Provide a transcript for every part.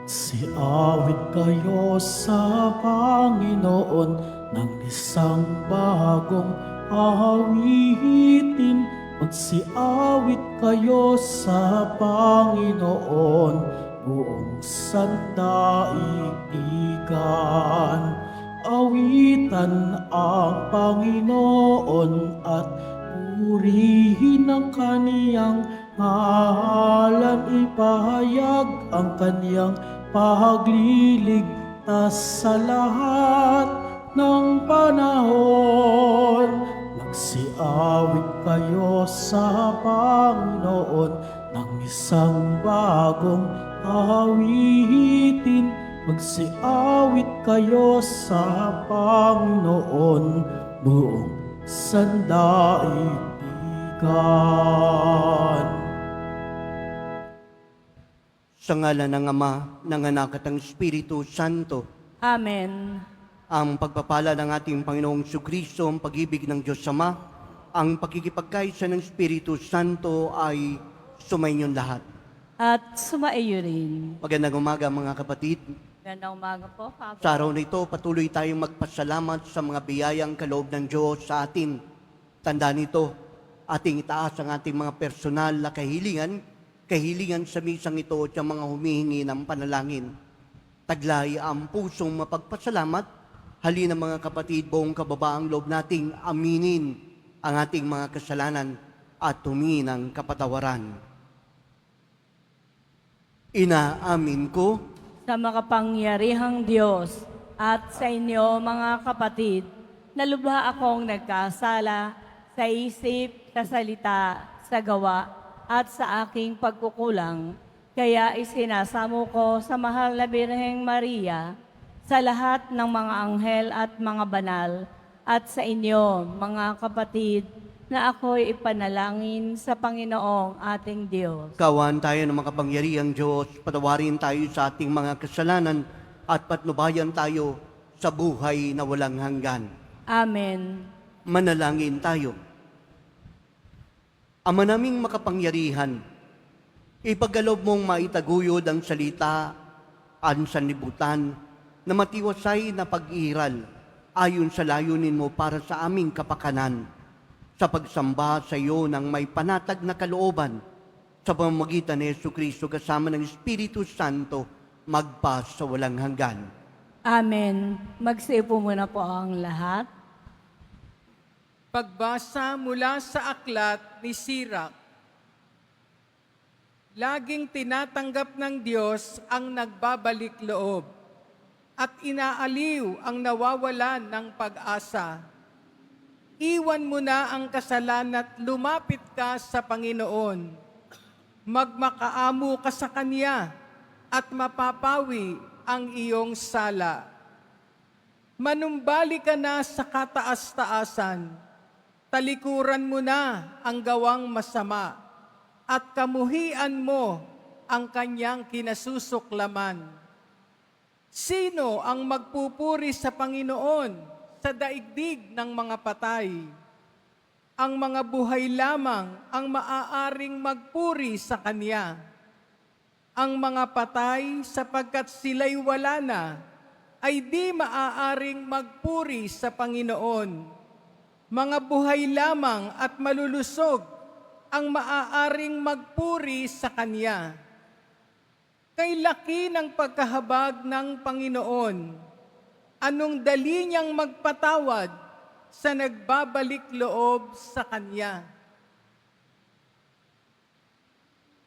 Magsiawit kayo sa Panginoon ng isang bagong awitin. Magsiawit kayo sa Panginoon buong sandaigdigan. Awitan ang Panginoon at purihin ang kaniyang ngalan. Ipahayag ang kaniyang pagliligtas sa lahat ng panahon. Magsiawit kayo sa Panginoon ng isang bagong awitin. Magsiawit kayo sa Panginoon buong sandaigdigan. Sa ngalan ng Ama, ng Anak at ng Espiritu Santo, Amen. ang pagpapala ng ating Panginoong Jesucristo, ang pag-ibig ng Diyos Ama, ang pagkikipagkaisa ng Espiritu Santo ay sumainyong lahat. At sumaiyo rin. Magandang umaga mga kapatid. Gandang umaga po, Papa. Sa araw na ito, patuloy tayong magpasalamat sa mga biyayang kaloob ng Diyos sa atin. Tandaan nito, ating itaas ang ating mga personal na kahilingan sa misang ito at ang mga humihingi ng panalangin. Taglay ang pusong mapagpasalamat. Halina mga kapatid, buong kababaang loob nating aminin ang ating mga kasalanan at humingi ng kapatawaran. Inaamin ko Sa makapangyarihang Diyos at sa inyo mga kapatid, na lubha akong nagkasala sa isip, sa salita, sa gawa, at sa aking pagkukulang. Kaya isinasamo ko sa mahal na Birheng Maria, sa lahat ng mga anghel at mga banal, at sa inyo mga kapatid, na ako'y ipanalangin sa Panginoong ating Diyos. Kawan tayo ng makapangyarihang Diyos, patawarin tayo sa ating mga kasalanan at patnubayan tayo sa buhay na walang hanggan. Amen. Manalangin tayo. Ama naming makapangyarihan, ipagkaloob mong maitaguyod ang salita ang sanlibutan na matiwasay na pag-iral ayon sa layunin mo para sa aming kapakanan. Sa pagsamba sa iyo ng may panatag na kalooban, sa pamamagitan ni Jesucristo kasama ng Espiritu Santo, magpas sa walang hanggan. Amen. Magsiupo muna po ang lahat. Pagbasa mula sa aklat ni Sirach. Laging tinatanggap ng Diyos ang nagbabalik loob at inaaliw ang nawawalan ng pag-asa. Iwan mo na ang kasalanan at lumapit ka sa Panginoon. Magmakaamo ka sa Kanya at mapapawi ang iyong sala. Manumbalik ka na sa kataas-taasan. Talikuran mo na ang gawang masama at kamuhian mo ang kanyang kinasusuklaman. Sino ang magpupuri sa Panginoon sa daigdig ng mga patay? Ang mga buhay lamang ang maaaring magpuri sa Kanya. Ang mga patay, sapagkat sila'y wala na, ay di maaaring magpuri sa Panginoon. Mga buhay lamang at malulusog ang maaaring magpuri sa Kanya. Kay laki ng pagkahabag ng Panginoon, anong dali niyang magpatawad sa nagbabalik loob sa Kanya.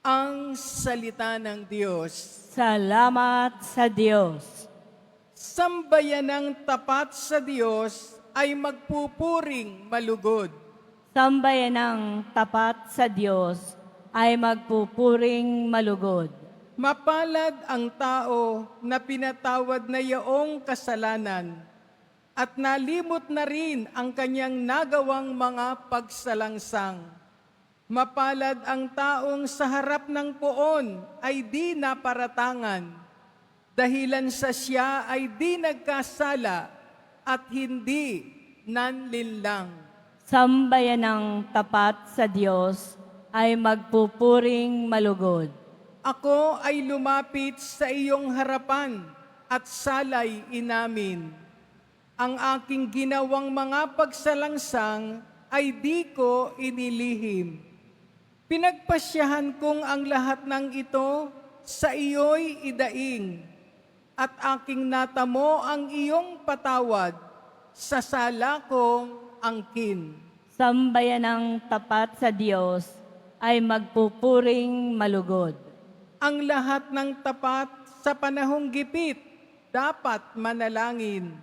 Ang salita ng Diyos. Salamat sa Diyos. Sambayanang tapat sa Diyos ay magpupuring malugod. Sambayanang tapat sa Diyos ay magpupuring malugod. Mapalad ang tao na pinatawad na yaong kasalanan at nalimot na rin ang kanyang nagawang mga pagsalangsang. Mapalad ang taong sa harap ng poon ay di naparatangan, dahilan sa siya ay di nagkasala at hindi nanlinlang. Sambayanang tapat sa Diyos ay magpupuring malugod. ako ay lumapit sa iyong harapan at salay inamin. Ang aking ginawang mga pagsalangsang ay di ko inilihim. Pinagpasyahan kong ang lahat ng ito sa iyo'y idaing, at aking natamo ang iyong patawad sa sala kong angkin. Sambayan ng tapat sa Diyos ay magpupuring malugod. Ang lahat ng tapat sa panahong gipit dapat manalangin.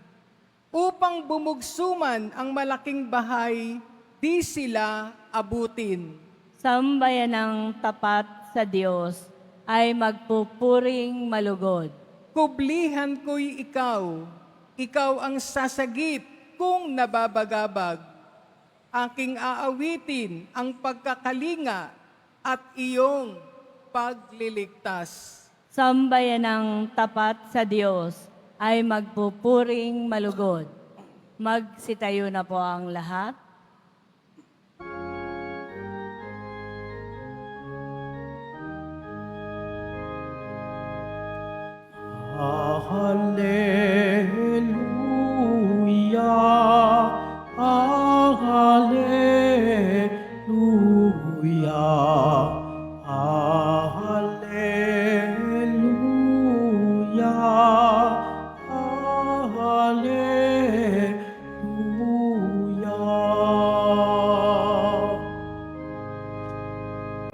Upang bumugsuman ang malaking bahay, di sila abutin. Sambayan ng tapat sa Diyos ay magpupuring malugod. Kublihan ko'y ikaw ang sasagip kung nababagabag. Aking aawitin ang pagkakalinga at iyong pagliligtas. Sambayan ng tapat sa Diyos ay magpupuring malugod. Magsitayo na po ang lahat. Hallelujah, Hallelujah, Hallelujah, Hallelujah.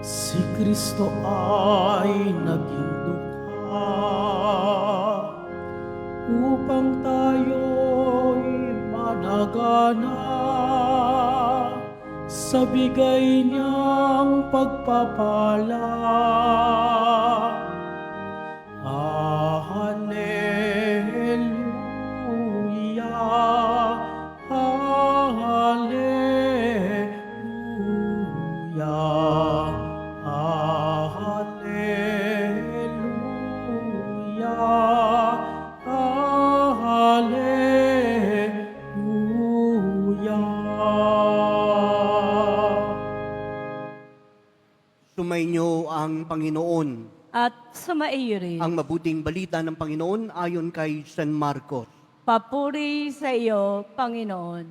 Si Kristo ay naging dukha upang tayo'y managana sa bigay niyang pagpapala. Hallelujah, Hallelujah, Hallelujah, Hallelujah. Sumainyo ang Panginoon. At sumaiyo rin. Ang mabuting balita ng Panginoon ayon kay San Marcos. Papuri sa iyo, Panginoon.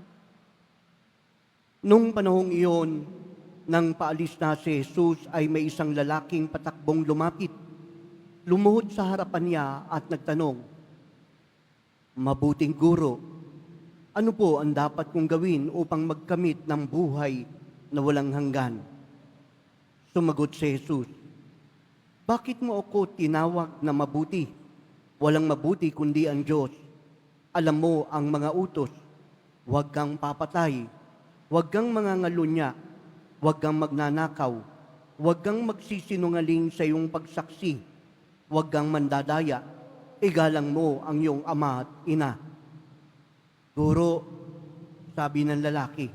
Nung panahong iyon, nang paalis na si Jesus ay may isang lalaking patakbong lumapit. Lumuhod sa harapan niya at nagtanong, "Mabuting guro, ano po ang dapat kong gawin upang magkamit ng buhay na walang hanggan?" Sumagot si Jesus, "Bakit mo ako tinawag na mabuti? Walang mabuti kundi ang Diyos. Alam mo ang mga utos, huwag kang papatay, huwag kang mangangalunya, huwag kang magnanakaw, huwag kang magsisinungaling sa iyong pagsaksi, huwag kang mandadaya, igalang mo ang iyong ama at ina." "Guro," sabi ng lalaki,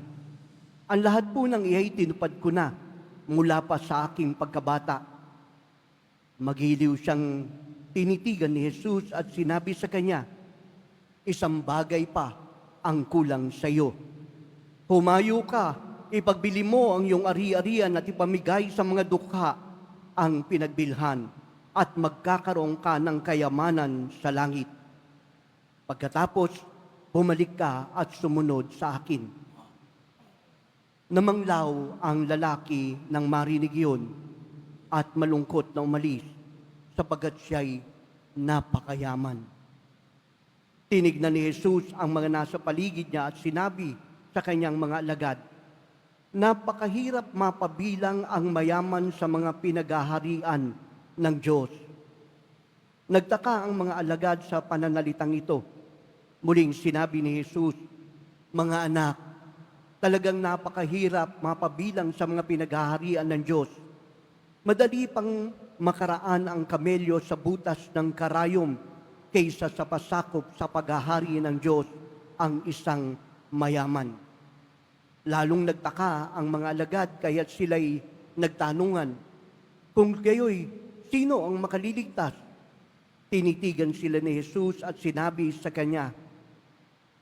"ang lahat po ng iya'y tinupad ko na mula pa sa aking pagkabata." Magiliw siyang tinitigan ni Jesus at sinabi sa kanya, "Isang bagay pa ang kulang sa iyo. Humayo ka, ipagbili mo ang iyong ari-arian at ipamigay sa mga dukha ang pinagbilhan at magkakaroon ka ng kayamanan sa langit. Pagkatapos, bumalik ka at sumunod sa akin." Namanglaw ang lalaki nang marinig iyon at malungkot na umalis sapagkat siya'y napakayaman. Tinignan ni Jesus ang mga nasa paligid niya at sinabi sa kanyang mga alagad, "Napakahirap mapabilang ang mayaman sa mga pinaghaharian ng Diyos." Nagtaka ang mga alagad sa pananalitang ito. Muling sinabi ni Jesus, "Mga anak, talagang napakahirap mapabilang sa mga pinaghaharian ng Diyos. Madali pang makaraan ang kamelyo sa butas ng karayom kaysa sa pasakop sa paghahari ng Diyos ang isang mayaman." Lalong nagtaka ang mga alagad kaya't sila'y nagtanungan, "Kung gayoy, sino ang makaliligtas?" Tinitigan sila ni Jesus at sinabi sa kanya,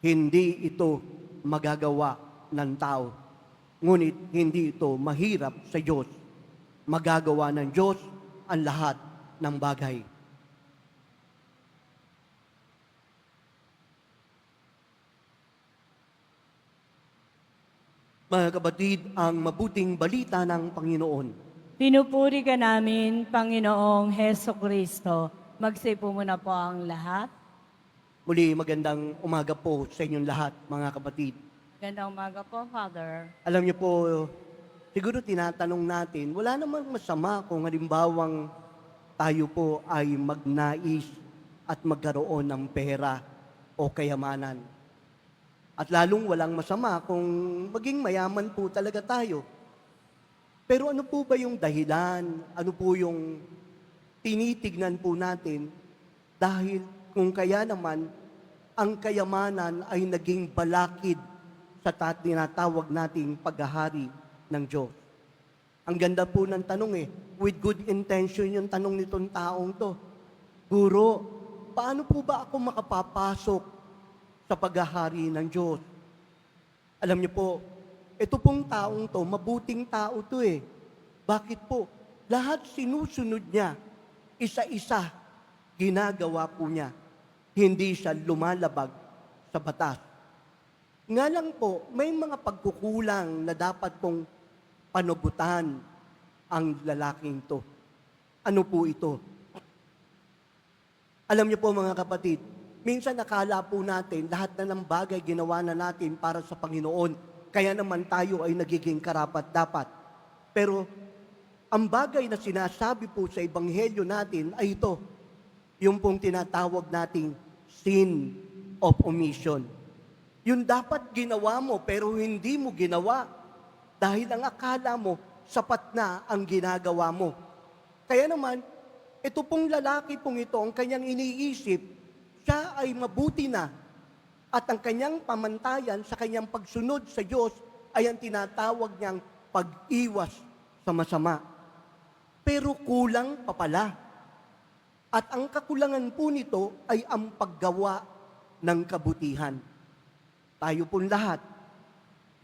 "Hindi ito magagawa ng tao, ngunit hindi ito mahirap sa Diyos. Magagawa ng Diyos ang lahat ng bagay. Mga kapatid, ang mabuting balita ng Panginoon. Pinupuri ka namin, Panginoong Heso Kristo. Magsipo muna po ang lahat. Muli, magandang umaga po sa inyong lahat, mga kapatid. Gandang umaga po, Father. Alam niyo po, siguro tinatanong natin, wala namang masama kung halimbawang tayo po ay magnais at magkaroon ng pera o kayamanan. At lalong walang masama kung maging mayaman po talaga tayo. Pero ano po ba yung dahilan? Ano po yung tinitignan po natin? Dahil kung kaya naman, ang kayamanan ay naging balakid sa tinatawag nating paghahari ng Diyos. Ang ganda po ng tanong with good intention yung tanong nitong taong to. Guro, paano po ba ako makapapasok sa paghahari ng Diyos? Alam niyo po, ito pong taong to, mabuting tao to Bakit po? Lahat sinusunod niya, isa-isa, ginagawa po niya. Hindi siya lumalabag sa batas. Nga lang po, may mga pagkukulang na dapat pong panugutan ang lalaking to. Ano po ito? Alam niyo po mga kapatid, minsan nakala po natin lahat na ng bagay ginawa na natin para sa Panginoon, kaya naman tayo ay nagiging karapat-dapat. Pero ang bagay na sinasabi po sa Ebanghelyo natin ay ito, yung pong tinatawag nating sin of omission. Yung dapat ginawa mo pero hindi mo ginawa dahil ang akala mo sapat na ang ginagawa mo. Kaya naman, ito pong lalaki pong ito, ang kanyang iniisip, siya ay mabuti na at ang kanyang pamantayan sa kanyang pagsunod sa Diyos ay ang tinatawag niyang pag-iwas sa masama. Pero kulang pa pala. At ang kakulangan po nito ay ang paggawa ng kabutihan. Tayo pong lahat,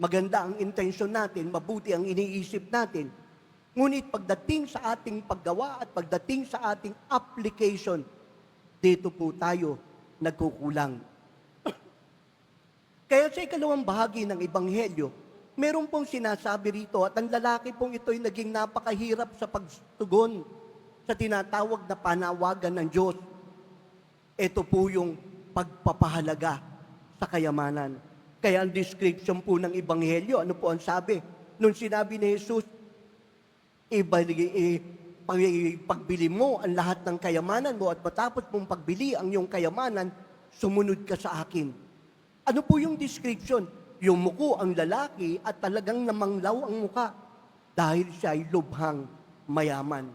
maganda ang intensyon natin, mabuti ang iniisip natin. Ngunit pagdating sa ating paggawa at pagdating sa ating application, dito po tayo nagkukulang. Kaya sa ikalawang bahagi ng Ebanghelyo, meron pong sinasabi rito at ang lalaki pong ito ay naging napakahirap sa pagtugon sa tinatawag na panawagan ng Diyos. Ito po yung pagpapahalaga sa kayamanan. Kaya ang description po ng Ebanghelyo, ano po ang sabi? Nung sinabi ni Jesus, pagbili mo ang lahat ng kayamanan mo at matapos mong pagbili ang iyong kayamanan, sumunod ka sa akin. Ano po yung description? Yumuko ang lalaki at talagang namanglaw ang muka dahil siya ay lubhang mayaman.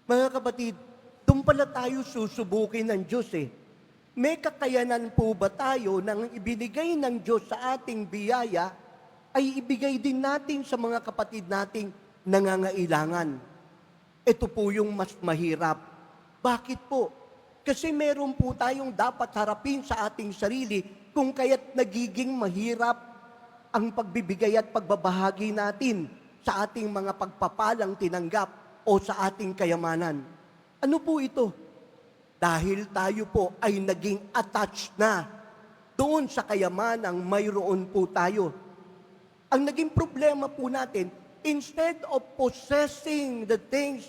Mga kapatid, doon pala tayo susubukin ng Diyos May kakayanan po ba tayo nang ibinigay ng Diyos sa ating biyaya ay ibigay din natin sa mga kapatid nating nangangailangan? Ito po yung mas mahirap. Bakit po? Kasi meron po tayong dapat harapin sa ating sarili kung kaya't nagiging mahirap ang pagbibigay at pagbabahagi natin sa ating mga pagpapalang tinanggap o sa ating kayamanan. Ano po ito? Dahil tayo po ay naging attached na doon sa kayamanang mayroon po tayo. Ang naging problema po natin, instead of possessing the things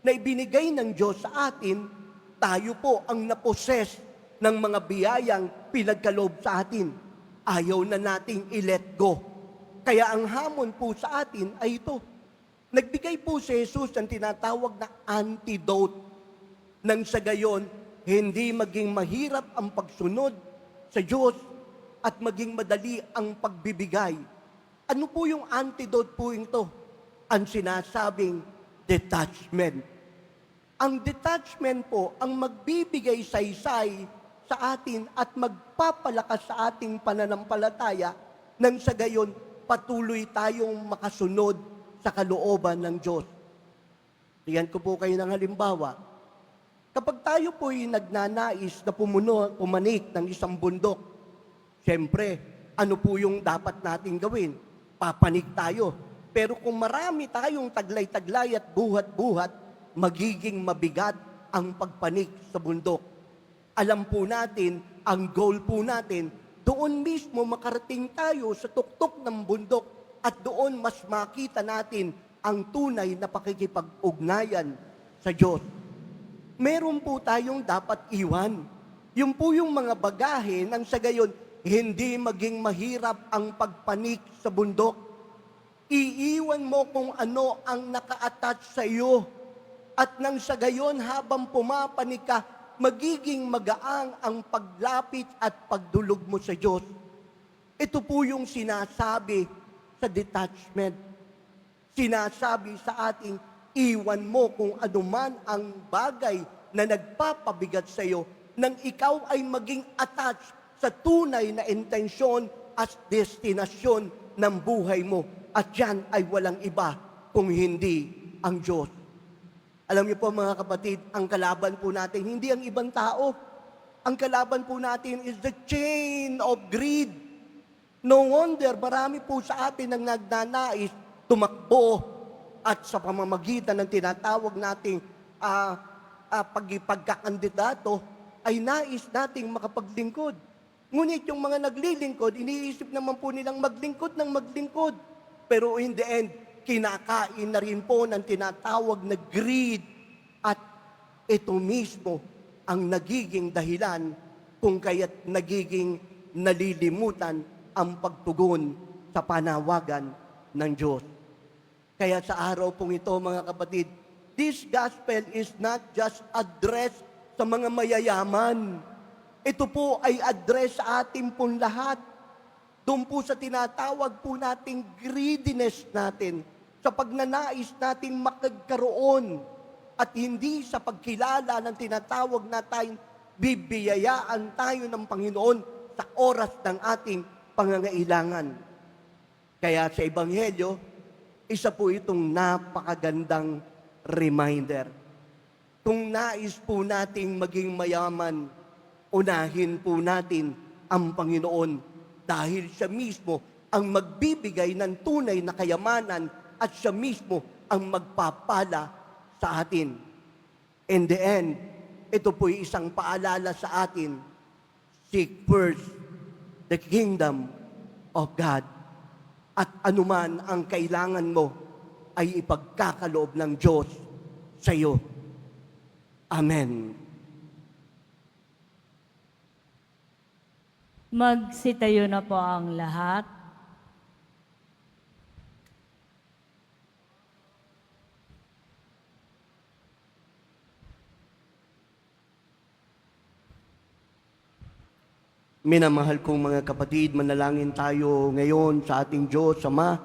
na ibinigay ng Diyos sa atin, tayo po ang naposes ng mga biyayang pinagkaloob sa atin. Ayaw na nating i-let go. Kaya ang hamon po sa atin ay ito. Nagbigay po si Jesus ng tinatawag na antidote. Nang sa gayon, hindi maging mahirap ang pagsunod sa Diyos at maging madali ang pagbibigay. Ano po yung antidote po ito? Ang sinasabing detachment. Ang detachment po ang magbibigay saysay sa atin at magpapalakas sa ating pananampalataya nang sa gayon patuloy tayong makasunod sa kalooban ng Diyos. Tingnan ko po kayo ng halimbawa. Kapag tayo po'y nagnanais na pumanik ng isang bundok, siyempre, ano po yung dapat natin gawin? Papanik tayo. Pero kung marami tayong taglay-taglay at buhat-buhat, magiging mabigat ang pagpanik sa bundok. Alam po natin, ang goal po natin, doon mismo makarating tayo sa tuktok ng bundok at doon mas makita natin ang tunay na pakikipag-ugnayan sa Diyos. Meron po tayong dapat iwan. Yung po yung mga bagahe nang sa gayon, hindi maging mahirap ang pagpanik sa bundok. Iiwan mo kung ano ang naka-attach sa iyo. At nang sa gayon, habang pumapanik ka, magiging magaang ang paglapit at pagdulog mo sa Diyos. Ito po yung sinasabi sa detachment. Sinasabi sa ating, iwan mo kung anuman ang bagay na nagpapabigat sa iyo nang ikaw ay maging attached sa tunay na intensyon at destinasyon ng buhay mo. At yan ay walang iba kung hindi ang Diyos. Alam niyo po mga kapatid, ang kalaban po natin, hindi ang ibang tao. Ang kalaban po natin is the chain of greed. No wonder, marami po sa atin ang nagnanais tumakbo at sa pamamagitan ng tinatawag nating pagkakandidato ay nais nating makapaglingkod. Ngunit yung mga naglilingkod, iniisip naman po nilang maglingkod ng maglingkod. Pero in the end, kinakain na rin po ng tinatawag na greed. At ito mismo ang nagiging dahilan kung kaya't nagiging nalilimutan ang pagtugon sa panawagan ng Diyos. Kaya sa araw pong ito, mga kapatid, this gospel is not just addressed sa mga mayayaman. Ito po ay address sa ating pong lahat. Doon po sa tinatawag po nating greediness natin, sa pagnanais nating makagkaroon at hindi sa pagkilala ng tinatawag na tayong bibiyayaan tayo ng Panginoon sa oras ng ating pangangailangan. Kaya sa Ebanghelyo, isa po itong napakagandang reminder. Kung nais po nating maging mayaman, unahin po natin ang Panginoon dahil siya mismo ang magbibigay ng tunay na kayamanan at siya mismo ang magpapala sa atin. In the end, ito po ay isang paalala sa atin, seek first the kingdom of God. At anuman ang kailangan mo ay ipagkakaloob ng Diyos sa iyo. Amen. Magsitayo na po ang lahat. Minamahal kong mga kapatid, manalangin tayo ngayon sa ating Diyos, Ama,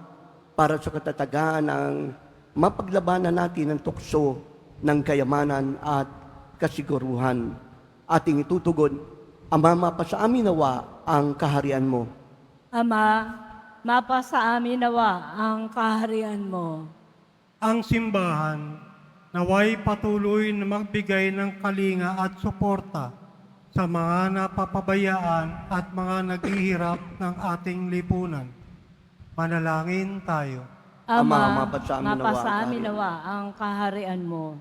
para sa katatagan ng mapaglabanan natin ang tukso ng kayamanan at kasiguruhan. Ating itutugon, Ama, mapasa amin nawa ang kaharian mo. Ama, mapasa amin nawa ang kaharian mo. Ang simbahan naway patuloy na magbigay ng kalinga at suporta sa mga napapabayaan at mga naghihirap ng ating lipunan. Manalangin tayo. Ama, mapasa amin amin nawa ang kaharian mo.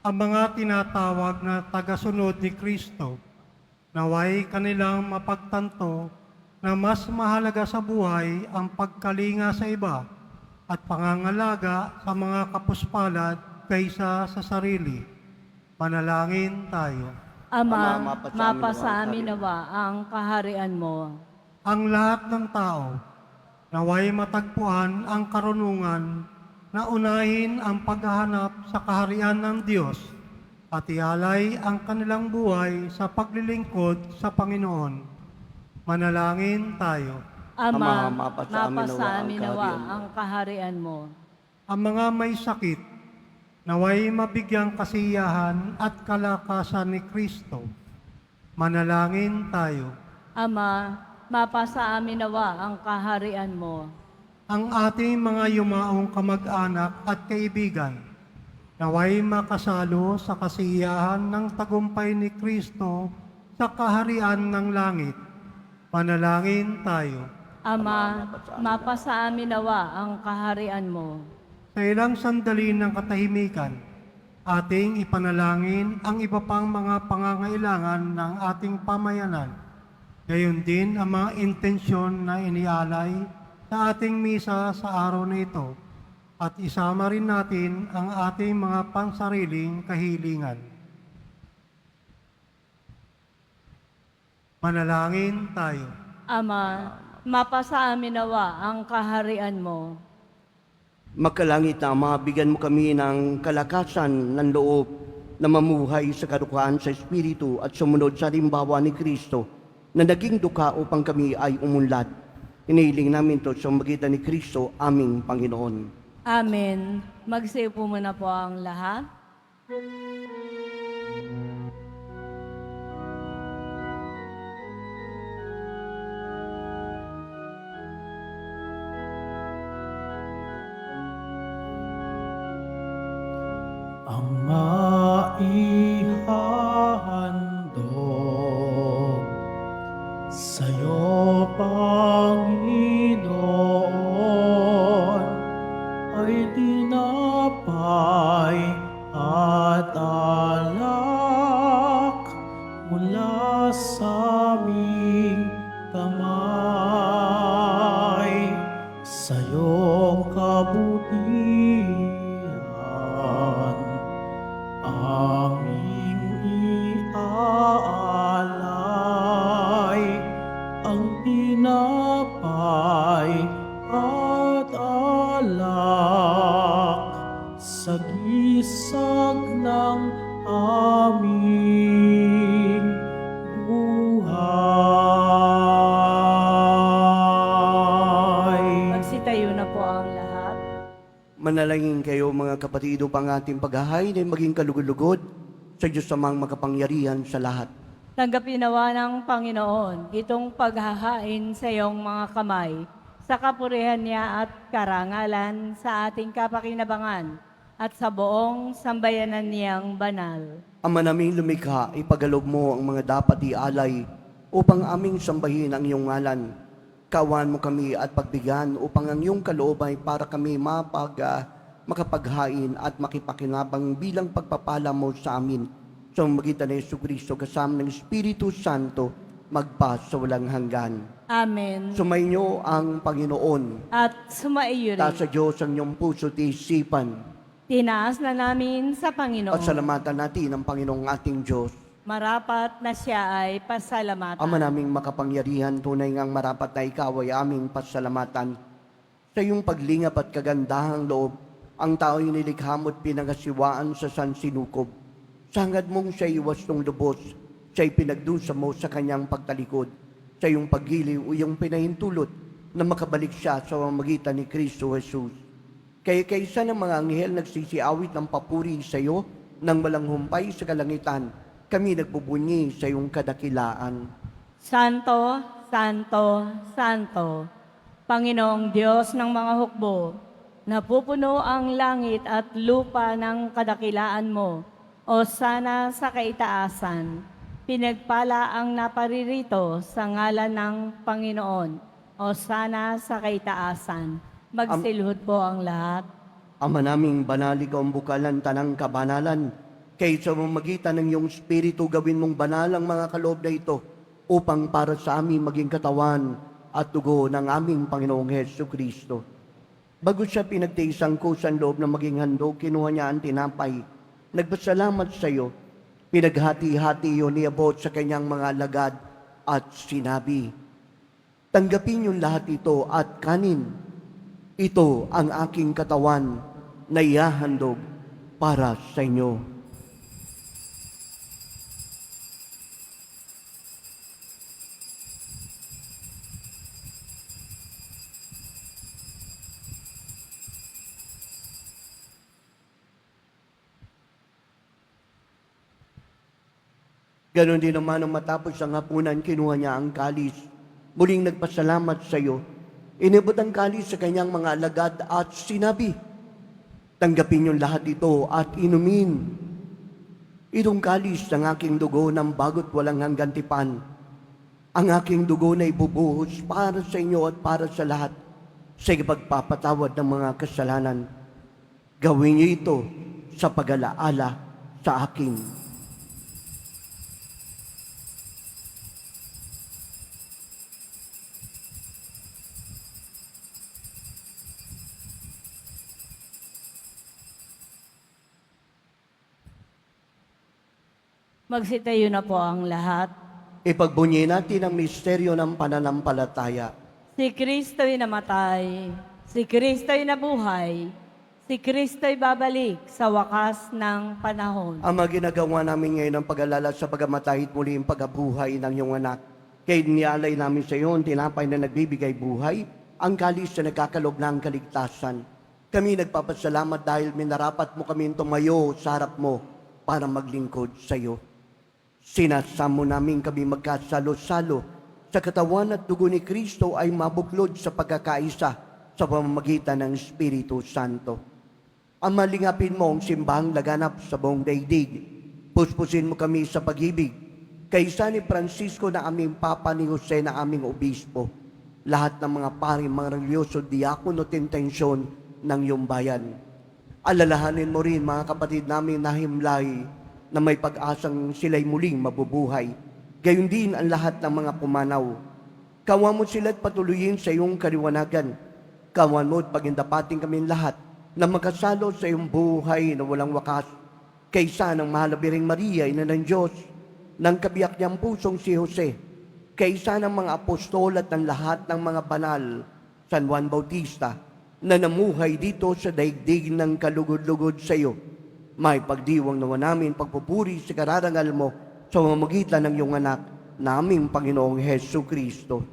Ang mga tinatawag na tagasunod ni Kristo, naway kanilang mapagtanto na mas mahalaga sa buhay ang pagkalinga sa iba at pangangalaga sa mga kapuspalad kaysa sa sarili. Manalangin tayo. Ama, mapasa mapasa amin amin nawa ang kaharian mo. Ang lahat ng tao naway matagpuan ang karunungan na unahin ang paghahanap sa kaharian ng Diyos at ialay ang kanilang buhay sa paglilingkod sa Panginoon. Manalangin tayo. Ama, Ama, mapasa amin nawa ang ang kaharian mo. Ang mga may sakit, naway mabigyang kasiyahan at kalakasan ni Kristo. Manalangin tayo. Ama, mapasa amin nawa ang kaharian mo. Ang ating mga yumaong kamag-anak at kaibigan, naway makasalo sa kasiyahan ng tagumpay ni Kristo sa kaharian ng langit. Manalangin tayo. Ama, mapasa amin nawa ang kaharian mo. Sa ilang sandali ng katahimikan, Ating ipanalangin ang iba pang mga pangangailangan ng ating pamayanan. Gayon din ang mga intensyon na inialay sa ating misa sa araw na ito. At isama rin natin ang ating mga pansariling kahilingan. Manalangin tayo. Ama, mapasa amin nawa ang kaharian mo. Magkalangit na Ama, bigyan mo kami ng kalakasan ng loob na mamuhay sa kadukaan sa Espiritu at sumunod sa halimbawa ni Kristo na naging duka upang kami ay umunlad. Inihiling namin ito sa magitan ni Kristo, aming Panginoon. Amen. Magsiupo muna po ang lahat. Ang maihandog sa'yo, Panginoon, ay tinapay at alak mula sa aming kamay. Sa iyong kabutihan aming iaalay ang tinapay at alak sa gisag ng aming buhay. Magsitayo na po ang lahat. Manalangin kayo mga kapatid upang ating paghahain ay maging kalugod-lugod sa Diyos amang makapangyarihan sa lahat. Tanggapin nawa ng Panginoon itong paghahain sa iyong mga kamay, sa kapurihan niya at karangalan sa ating kapakinabangan at sa buong sambayanan niyang banal. Ama naming lumikha, ipagalob mo ang mga dapat ialay upang aming sambahin ang iyong ngalan. Kawan mo kami at pagbigyan upang ang iyong kaloob ay para kami makapaghain at makipakinabang bilang pagpapala mo sa amin. Sa magitan ni Jesucristo kasama ng Espiritu Santo, magpa sa walang hanggan. Amen. Sumainyo ang Panginoon. At sumaiyo Taas sa rin. Diyos ang iyong puso at isipan. Tinaas na namin sa Panginoon. At salamatan natin ang Panginoong ating Diyos. Marapat na siya ay pasalamatan. Ama naming makapangyarihan, tunay ngang marapat na ikaw ay aming pasalamatan. Sa iyong paglingap at kagandahang loob, ang tao'y nilikha mo't pinangasiwaan sa sansinukob. Sa hangad mong siya iwas ng lubos, siya'y pinagdusa mo sa kanyang pagtalikod. Sa iyong paggiliw o iyong pinahintulot na makabalik siya sa pamamagitan ni Kristo Jesus. Kaya kaysa ng mga anghel nagsisiawit ng papuri sa iyo nang walang humpay sa kalangitan, kami nagbubunyi sa iyong kadakilaan. Santo, Santo, Santo, Panginoong Diyos ng mga hukbo, napupuno ang langit at lupa ng kadakilaan mo, o sana sa kaitaasan. Pinagpala ang naparirito sa ngalan ng Panginoon, o sana sa kaitaasan. Magsilhod po ang lahat. Ama naming banal, ikaw ang bukalan tanang kabanalan. Kaysa mamagitan ng iyong Espiritu, gawin mong banal ang mga kaloob na ito upang para sa amin maging katawan at dugo ng aming Panginoong Jesucristo. Bago siya pinagtiisang kusang loob na maging handog, kinuha niya ang tinapay. Nagpasalamat sa iyo, pinaghati-hati iyon niabot sa kanyang mga alagad at sinabi, tanggapin niyo lahat ito at kanin. Ito ang aking katawan na ihahandog para sa inyo. Ganon din naman nang matapos ang hapunan, kinuha niya ang kalis. Muling nagpasalamat sa iyo. Inibot ang kalis sa kanyang mga alagad at sinabi, tanggapin niyo lahat ito at inumin. Itong kalis ng aking dugo ng bagot walang hanggan tipan. Ang aking dugo na ibubuhos para sa inyo at para sa lahat sa pagpapatawad ng mga kasalanan. Gawin niyo ito sa pag-alaala sa akin. Magsitayo na po ang lahat. Ipagbunyi natin ang misteryo ng pananampalataya. Si Kristo'y namatay, si Kristo'y nabuhay, si Kristo'y babalik sa wakas ng panahon. Ang mga ginagawa namin ngayon ang pag-alala sa pagamatay at muli ang pagkabuhay ng iyong anak. Kaya nialay namin sa iyo ang tinapay na nagbibigay buhay, ang kalis na nagkakalob ng kaligtasan. Kami nagpapasalamat dahil minarapat mo kami tumayo sa harap mo para maglingkod sa iyo. Sinasamo namin kami magkasalo-salo sa katawan at dugo ni Kristo ay mabuklod sa pagkakaisa sa pamamagitan ng Espiritu Santo. Ang malingapin mo ang simbahang laganap sa buong daigdig. Puspusin mo kami sa pag-ibig. Kaysa ni Francisco na aming Papa, ni Jose na aming Obispo, lahat ng mga pari, mga religyoso, diakono at intensyon ng iyong bayan. Alalahanin mo rin mga kapatid namin na himlay na may pag-asang sila'y muling mabubuhay. Gayon din ang lahat ng mga pumanaw. Kawan mo sila at patuloyin sa iyong kaliwanagan. Kawan mo at pagindapating kami lahat na magkasalo sa iyong buhay na walang wakas. Kaysa ng mahalabiring Maria, ina ng Diyos, ng kabiyak niyang pusong si Jose, kaysa ng mga apostol at ng lahat ng mga banal, San Juan Bautista, na namuhay dito sa daigdig ng kalugod-lugod sa iyo. May pagdiwang nawa namin pagpupuri sa kararangal mo sa pamamagitan ng iyong anak, naming Panginoong Hesu Kristo.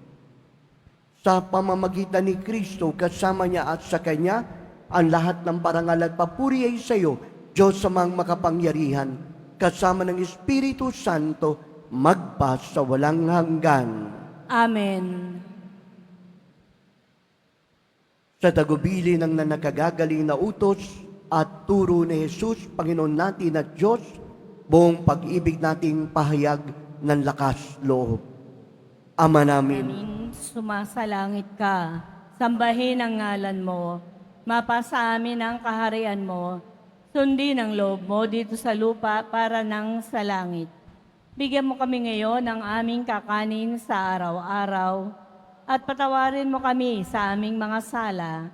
Sa pamamagitan ni Kristo, kasama niya at sa Kanya, ang lahat ng parangal at papuri ay sa iyo, Diyos amang makapangyarihan, kasama ng Espiritu Santo, magpa sa walang hanggan. Amen. Sa tagubili ng nanakagagaling na utos at turo ni Jesus, Panginoon natin at Diyos, buong pag-ibig nating pahayag ng lakas loob. Ama namin, Amin. Sumasalangit ka, sambahin ang ngalan mo, mapasa amin ang kaharian mo, sundin ang loob mo dito sa lupa para nang sa langit. Bigyan mo kami ngayon ng aming kakanin sa araw-araw at patawarin mo kami sa aming mga sala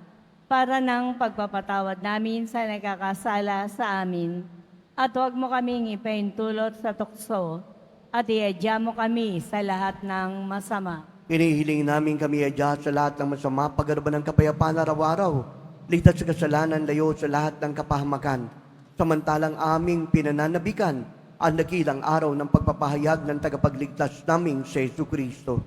para ng pagpapatawad namin sa nagkakasala sa amin. At huwag mo kaming ipaintulot sa tukso at iadya mo kami sa lahat ng masama. hinihiling namin kami adya sa lahat ng masama, pagaraban ng kapayapaan araw-araw, ligtas sa kasalanan, layo sa lahat ng kapahamakan, samantalang aming pinananabikan ang dakilang araw ng pagpapahayag ng tagapagligtas naming si Jesu Kristo.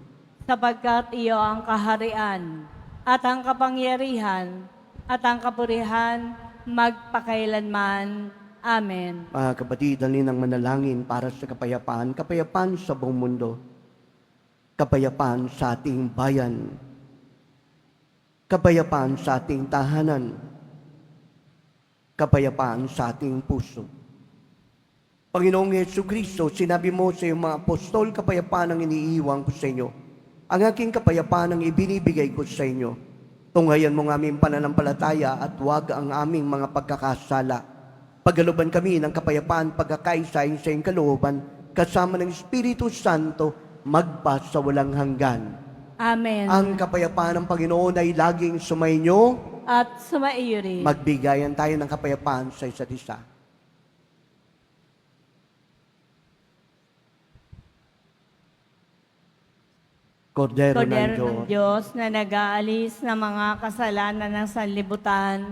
Sapagkat iyo ang kaharian at ang kapangyarihan at ang kapurihan magpakailanman. Amen. Mga kapatid, dalhin ang manalangin para sa kapayapaan, kapayapaan sa buong mundo, kapayapaan sa ating bayan, kapayapaan sa ating tahanan, kapayapaan sa ating puso. Panginoong Yesu Kristo, sinabi mo sa iyong mga apostol, kapayapaan ang iniiwan ko sa inyo. Ang aking kapayapaan ang ibinibigay ko sa inyo. Tunghayan mo ng aming pananampalataya at huwag ang aming mga pagkakasala. Pagkalooban kami ng kapayapaan, pagkakaisa sa iyong kalooban, kasama ng Espiritu Santo, magpa sa walang hanggan. Amen. Ang kapayapaan ng Panginoon ay laging sumainyo. At sumaiyo rin. Magbigayan tayo ng kapayapaan sa isa't isa. Kordero ng Diyos, na nag-aalis ng mga kasalanan ng sanlibutan,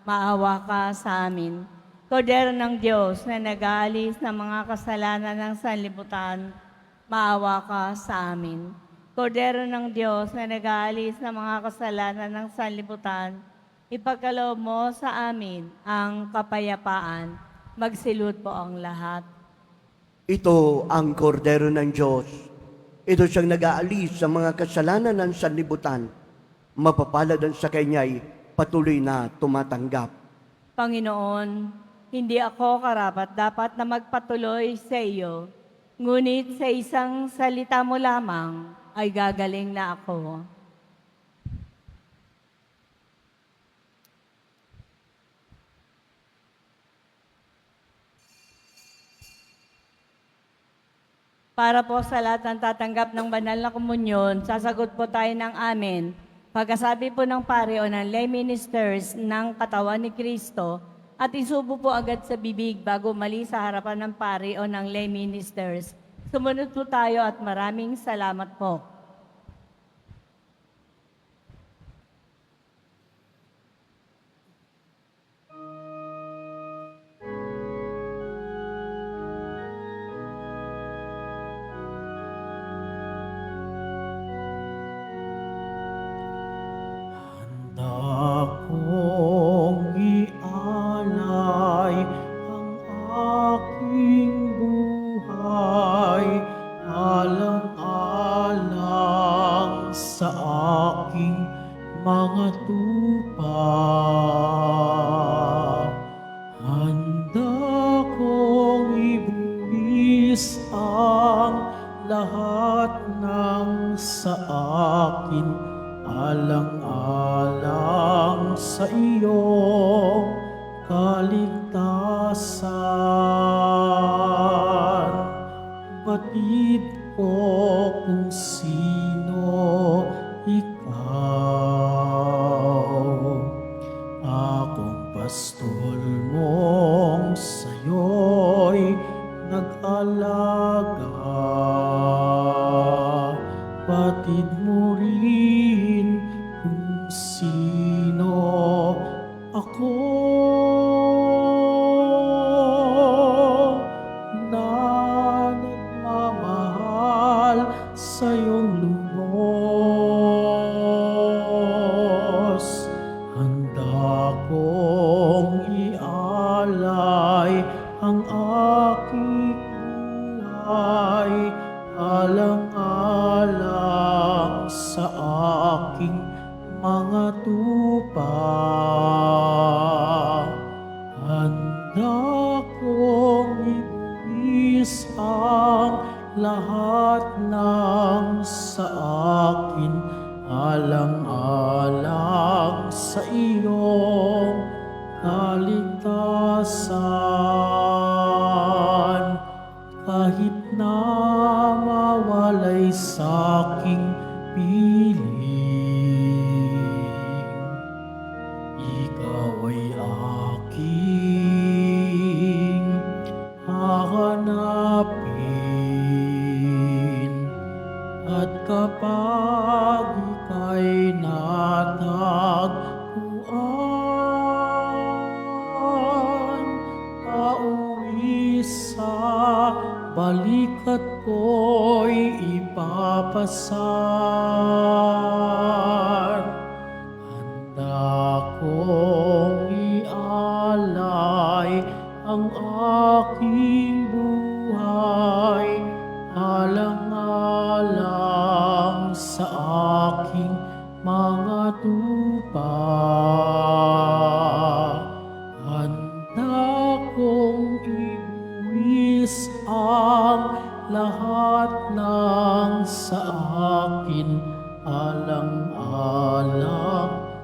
maawa ka sa amin. Kordero ng Diyos na nag-aalis ng mga kasalanan ng sanlibutan, maawa ka sa amin. Kordero ng Diyos na nag-aalis ng mga kasalanan ng sanlibutan, ipagkaloob mo sa amin ang kapayapaan. Magsilud po ang lahat. Ito ang kordero ng Diyos. Ito siyang nag-aalis sa mga kasalanan ng sanlibutan. Mapapalad ang sa kanya'y patuloy na tumatanggap. Panginoon, hindi ako karapat-dapat na magpatuloy sa iyo, ngunit sa isang salita mo lamang ay gagaling na ako. Para po sa lahat ng tatanggap ng banal na komunyon, sasagot po tayo ng amen. Pagkasabi po ng pare o ng lay ministers ng katawan ni Kristo, at isubo po agad sa bibig bago mali sa harapan ng pare o ng lay ministers. Sumunod po tayo at maraming salamat po. Akong ialay ang aking buhay, alang-alang sa aking mga tupa. Handa kong ibuwis ang lahat ng sa akin, alang-alang sa iyong kaligtasan. Batid ko kung sino ikaw, akong pastol mong sa'yo'y nag-alaga. Batid mo rin kung sino ako, na nagmamahal sa iyong lubos. Handa kong ialay ang aking buhay, alang-alang sa aking mga tupa. Handa kong ibuwis ang lahat ng sa akin, alang-alang sa iyong kaligtasan. Kahit na mawalay sa aking piling, ikaw ay aking hahanapin. At kapag ika'y natagpuan, pauwi sa balikat ko'y ipapasan. Handa kong ialay ang aking buhay, alang-alang sa aking mga tupa. Handa kong ibuwis ang lahat ng sa akin, alang-alang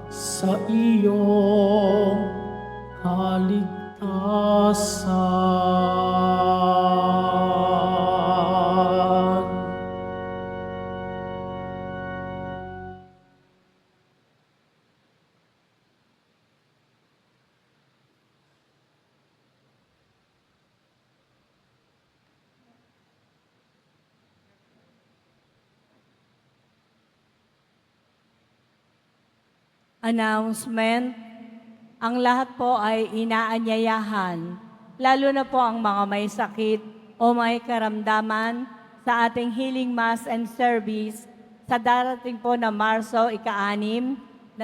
sa iyong kaligtasan. Announcement. Ang lahat po ay inaanyayahan, lalo na po ang mga may sakit o may karamdaman sa ating healing mass and service sa darating po na Marso 6, 2025.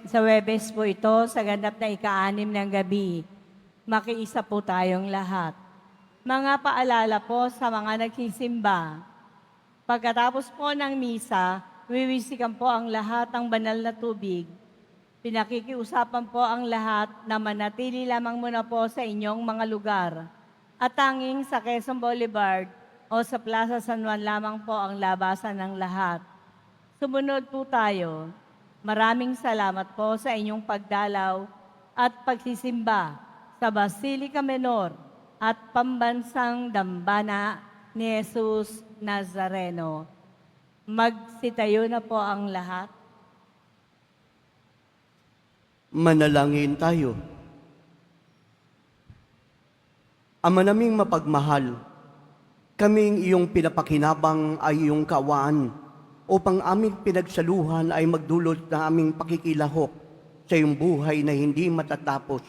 Sa Webes po ito, sa ganap na 6 ng gabi. Makiisa po tayong lahat. Mga paalala po sa mga nagsisimba. Pagkatapos po ng misa, wiwisikan po ang lahat ng banal na tubig. Pinakikiusapan po ang lahat na manatili lamang muna po sa inyong mga lugar. At tanging sa Quezon Boulevard o sa Plaza San Juan lamang po ang labasan ng lahat. Sumunod po tayo. Maraming salamat po sa inyong pagdalaw at pagsisimba sa Basilica Menor at pambansang dambana ni Jesus Nazareno. Magsitayo na po ang lahat. Manalangin tayo. Ama naming mapagmahal, kaming iyong pinapakinabang ay iyong kaawaan upang aming pinagsaluhan ay magdulot na aming pakikilahok sa iyong buhay na hindi matatapos.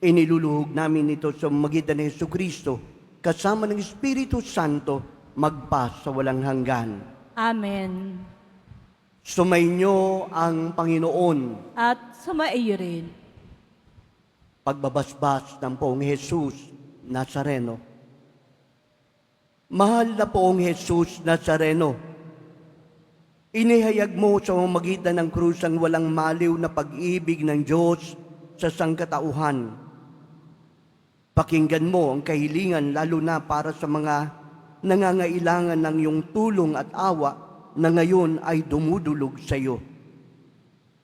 Iniluluhog namin ito sa magitan ni Jesucristo kasama ng Espiritu Santo magpa sa walang hanggan. Amen. Sumainyo ang Panginoon. At sumaiyo rin. Pagbabasbas ng Poong Jesus Nazareno. Mahal na Poong Jesus Nazareno, inihayag mo sa magitan ng krus ang walang maliw na pag-ibig ng Diyos sa sangkatauhan. Pakinggan mo ang kahilingan lalo na para sa mga nangangailangan ng iyong tulong at awa na ngayon ay dumudulog sa iyo.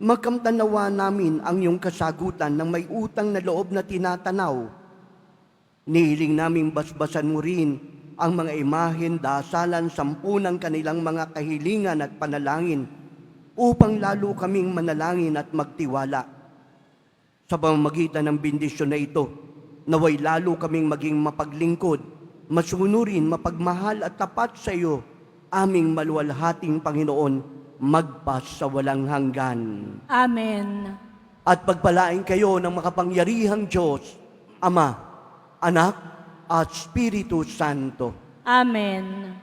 Makamtanawa namin ang iyong kasagutan ng may utang na loob na tinatanaw. Nihiling naming basbasan mo rin ang mga imahen, dasalan, sampunang kanilang mga kahilingan at panalangin upang lalo kaming manalangin at magtiwala. Sa pamamagitan ng bendisyon na ito, naway lalo kaming maging mapaglingkod, masunurin, mapagmahal at tapat sa iyo, aming maluwalhating Panginoon, magpas sa walang hanggan. Amen. At pagpalain kayo ng makapangyarihang Diyos, Ama, Anak, at Espiritu Santo. Amen.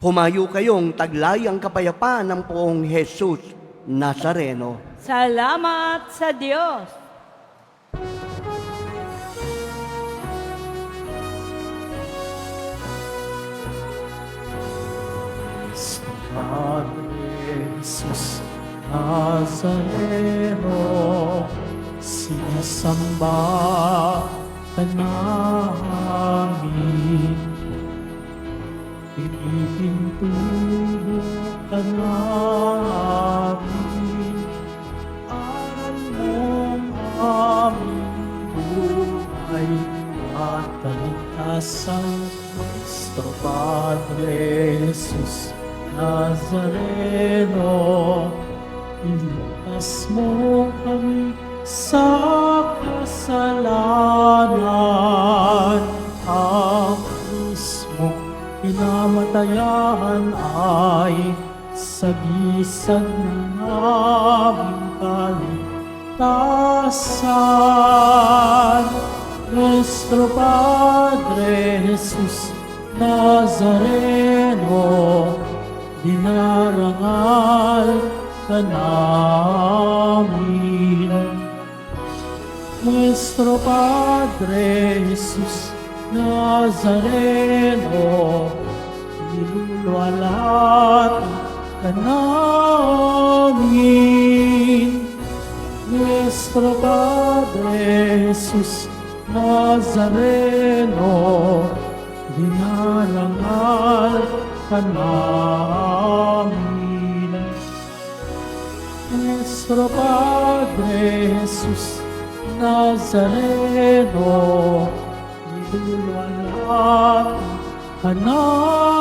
Humayo kayong taglayang kapayapaan ng Poong Jesus Nazareno. Salamat sa Diyos. Padre Jesus Nazareno, sinasamba ka namin, ipipintuho ka namin, aral mong aming buhay at kaligtasan. Cristo Padre Jesus Nazareno, iligtas mo kami sa kasalanan. Ang krus mo pinamatayan ay sagisag ng aming kaligtasan. Nuestro Padre Jesus Nazareno, dinarangal ka namin. Nuestro Padre Jesus Nazareno, niluluwalhati ka namin. Nuestro Padre Jesus Nazareno, dinarangal ka namin. Nuestro Padre Jesus Nazareno, niluluwalhati ka namin.